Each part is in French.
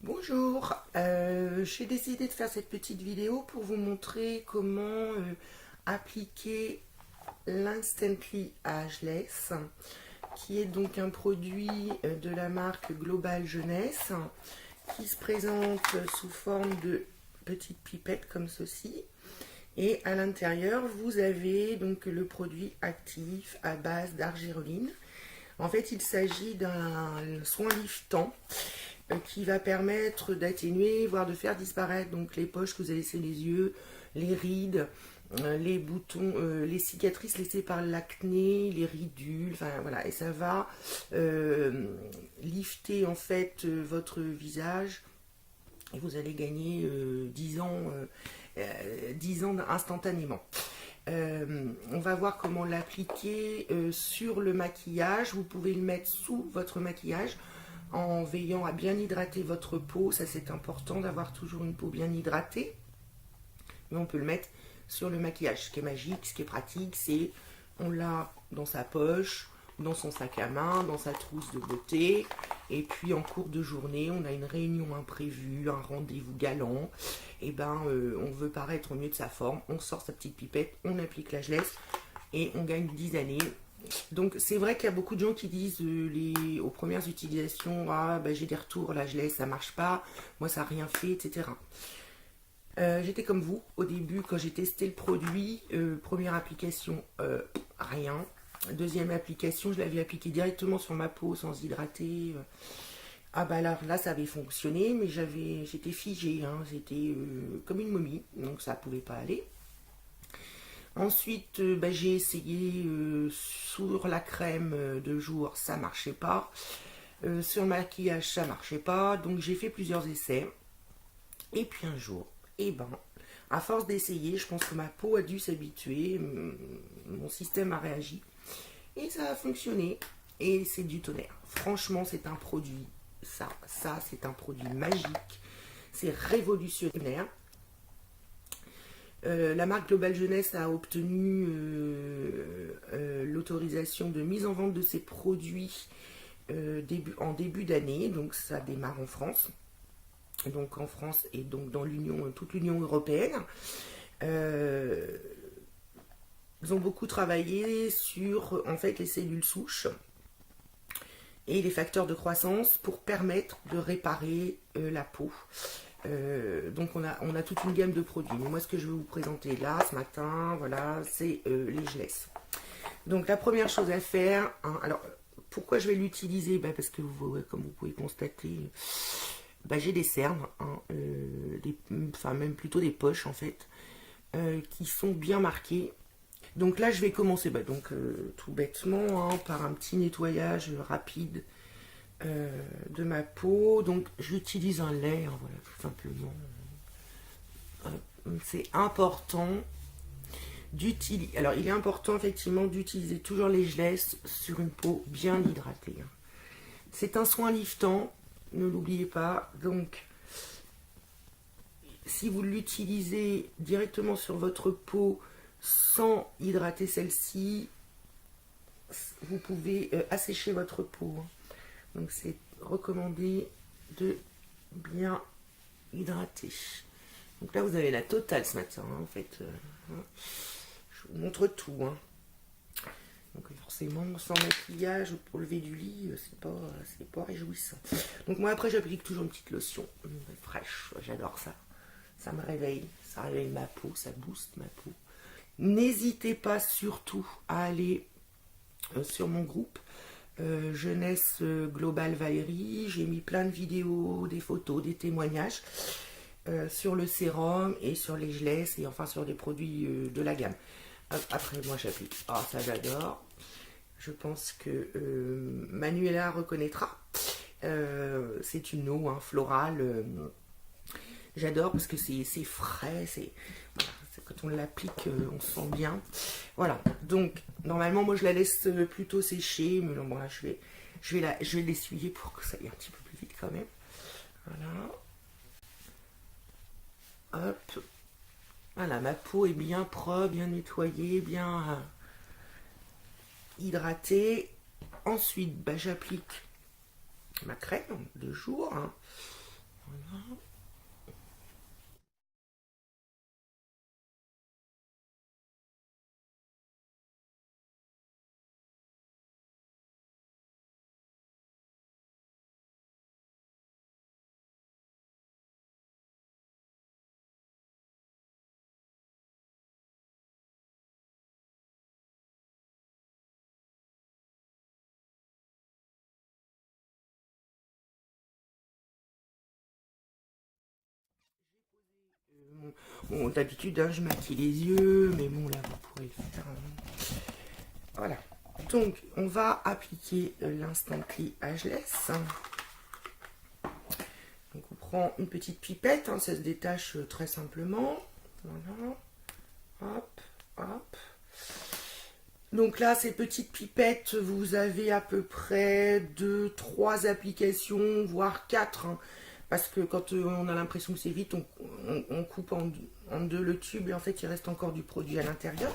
Bonjour, j'ai décidé de faire cette petite vidéo pour vous montrer comment appliquer l'Instantly Ageless, qui est donc un produit de la marque Global Jeunesse, qui se présente sous forme de petites pipettes comme ceci. Et à l'intérieur, vous avez donc le produit actif à base d'argireline. En fait, il s'agit d'un soin liftant qui va permettre d'atténuer, voire de faire disparaître donc les poches que vous avez laissées les yeux, les rides, les boutons, les cicatrices laissées par l'acné, les ridules, enfin voilà, et ça va lifter en fait votre visage et vous allez gagner 10 ans instantanément. On va voir comment l'appliquer sur le maquillage. Vous pouvez le mettre sous votre maquillage en veillant à bien hydrater votre peau. Ça, c'est important d'avoir toujours une peau bien hydratée. Mais on peut le mettre sur le maquillage. Ce qui est magique, ce qui est pratique, c'est on l'a dans sa poche, dans son sac à main, dans sa trousse de beauté. Et puis en cours de journée, on a une réunion imprévue, un rendez-vous galant. Et ben, on veut paraître au mieux de sa forme. On sort sa petite pipette, on applique la gelesse et on gagne 10 années. Donc c'est vrai qu'il y a beaucoup de gens qui disent aux premières utilisations, ah ben, j'ai des retours, la gelesse ça marche pas, moi ça n'a rien fait, etc. J'étais comme vous au début quand j'ai testé le produit. Première application, rien. Deuxième application, je l'avais appliqué directement sur ma peau sans hydrater. Ah bah alors là ça avait fonctionné, mais j'étais figée, hein, j'étais comme une momie, donc ça pouvait pas aller. Ensuite, bah, j'ai essayé sur la crème de jour, ça marchait pas. Sur le maquillage, ça marchait pas. Donc j'ai fait plusieurs essais. Et puis un jour, eh ben, à force d'essayer, je pense que ma peau a dû s'habituer, mon système a réagi et ça a fonctionné. Et c'est du tonnerre. Franchement, c'est un produit, ça c'est un produit magique, c'est révolutionnaire. La marque Global Jeunesse a obtenu l'autorisation de mise en vente de ses produits en début d'année, donc ça démarre en France. Donc en France et donc dans toute l'Union européenne. Euh, Ils ont beaucoup travaillé sur en fait les cellules souches et les facteurs de croissance pour permettre de réparer la peau. Donc on a toute une gamme de produits. Mais moi ce que je vais vous présenter là ce matin, voilà, c'est les gelesses. Donc la première chose à faire, hein, alors pourquoi je vais l'utiliser, parce que comme vous pouvez constater, j'ai des cernes, hein, enfin même plutôt des poches en fait, qui sont bien marquées. Donc là je vais commencer tout bêtement, hein, par un petit nettoyage rapide de ma peau. Donc j'utilise un lait, hein, voilà, tout simplement. C'est important d'utiliser. Alors il est important effectivement d'utiliser toujours les gelesses sur une peau bien hydratée, hein. C'est un soin liftant, ne l'oubliez pas. Donc si vous l'utilisez directement sur votre peau sans hydrater celle-ci, vous pouvez assécher votre peau. Donc c'est recommandé de bien hydrater. Donc là vous avez la totale ce matin, hein, en fait. Je vous montre tout, hein. Donc forcément sans maquillage pour lever du lit, c'est pas réjouissant. Donc moi après j'applique toujours une petite lotion fraîche, j'adore ça. Ça me réveille, ça réveille ma peau, ça booste ma peau. N'hésitez pas surtout à aller sur mon groupe Jeunesse Global Valérie. J'ai mis plein de vidéos, des photos, des témoignages sur le sérum et sur les gelesses et enfin sur les produits de la gamme. Après moi j'applique. Ah ça j'adore. Je pense que Manuela reconnaîtra. C'est une eau, hein, florale. J'adore parce que c'est frais, voilà, quand on l'applique, on se sent bien. Voilà, donc normalement moi je la laisse plutôt sécher, mais bon là je vais l'essuyer pour que ça aille un petit peu plus vite quand même. Voilà. Hop. Voilà, ma peau est bien propre, bien nettoyée, bien hydratée. Ensuite, j'applique ma crème de jour, hein. Voilà. Bon, d'habitude, hein, je maquille les yeux, mais bon, là, vous pourrez le faire. Voilà. Donc, on va appliquer l'instant clé Ageless. Donc, on prend une petite pipette, hein, ça se détache très simplement. Voilà. Hop, hop. Donc là, ces petites pipettes, vous avez à peu près 2-3 applications, voire 4. Hein, parce que quand on a l'impression que c'est vite, on coupe en deux le tube et en fait, il reste encore du produit à l'intérieur.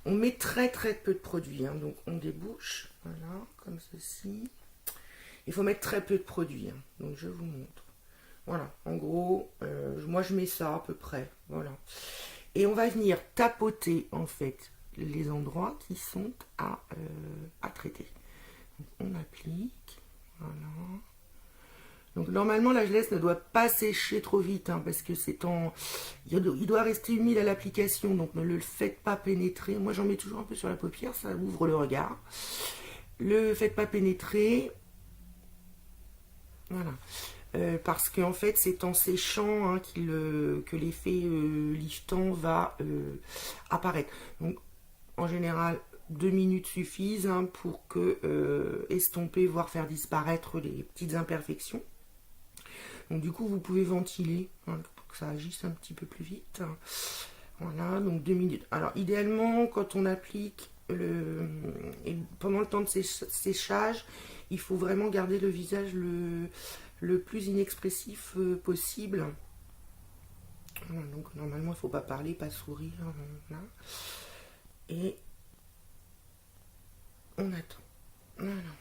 On met très peu de produit. Hein, donc on débouche, voilà, comme ceci. Il faut mettre très peu de produit. Hein, donc je vous montre. Voilà, en gros, moi je mets ça à peu près. Voilà. Et on va venir tapoter en fait les endroits qui sont à traiter. Donc, on applique, voilà. Donc normalement la Ageless ne doit pas sécher trop vite, hein, parce que il doit rester humide à l'application, donc ne le faites pas pénétrer. Moi j'en mets toujours un peu sur la paupière, ça ouvre le regard. Le faites pas pénétrer, voilà. Parce qu'en fait c'est en séchant, hein, que l'effet liftant va apparaître. Donc en général 2 minutes suffisent, hein, pour que estomper, voire faire disparaître les petites imperfections. Donc du coup vous pouvez ventiler, hein, pour que ça agisse un petit peu plus vite. Voilà, donc 2 minutes. Alors idéalement quand on applique pendant le temps de séchage, il faut vraiment garder le visage le plus inexpressif possible. Voilà, donc normalement il ne faut pas parler, pas sourire. Voilà. Et on attend. Voilà.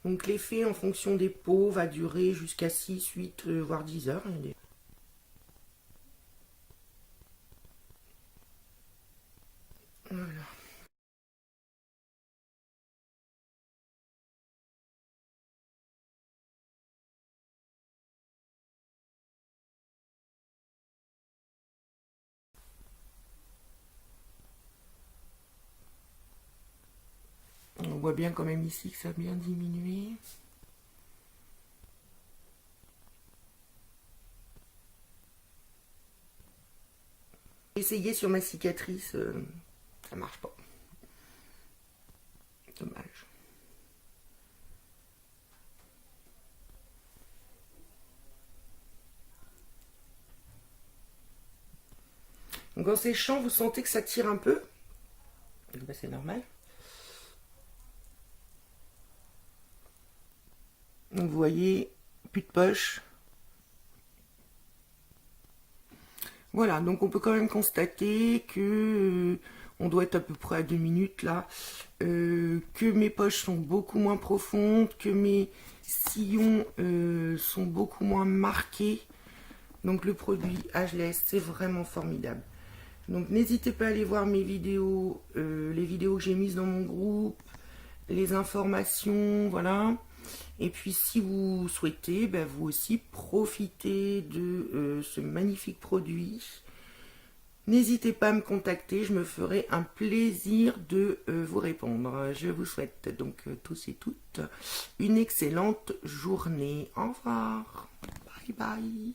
Donc l'effet en fonction des peaux va durer jusqu'à 6, 8, voire 10 heures. Voilà. On voit bien quand même ici que ça a bien diminué. Essayez sur ma cicatrice, ça marche pas. Dommage. Donc en séchant, vous sentez que ça tire un peu. Ben, c'est normal. Donc vous voyez, plus de poche. Voilà, donc on peut quand même constater que on doit être à peu près à 2 minutes là, que mes poches sont beaucoup moins profondes, que mes sillons sont beaucoup moins marqués. Donc le produit Ageless, c'est vraiment formidable. Donc n'hésitez pas à aller voir mes vidéos, les vidéos que j'ai mises dans mon groupe, les informations, voilà. Et puis si vous souhaitez, ben, vous aussi profiter de ce magnifique produit, n'hésitez pas à me contacter, je me ferai un plaisir de vous répondre. Je vous souhaite donc tous et toutes une excellente journée. Au revoir. Bye bye.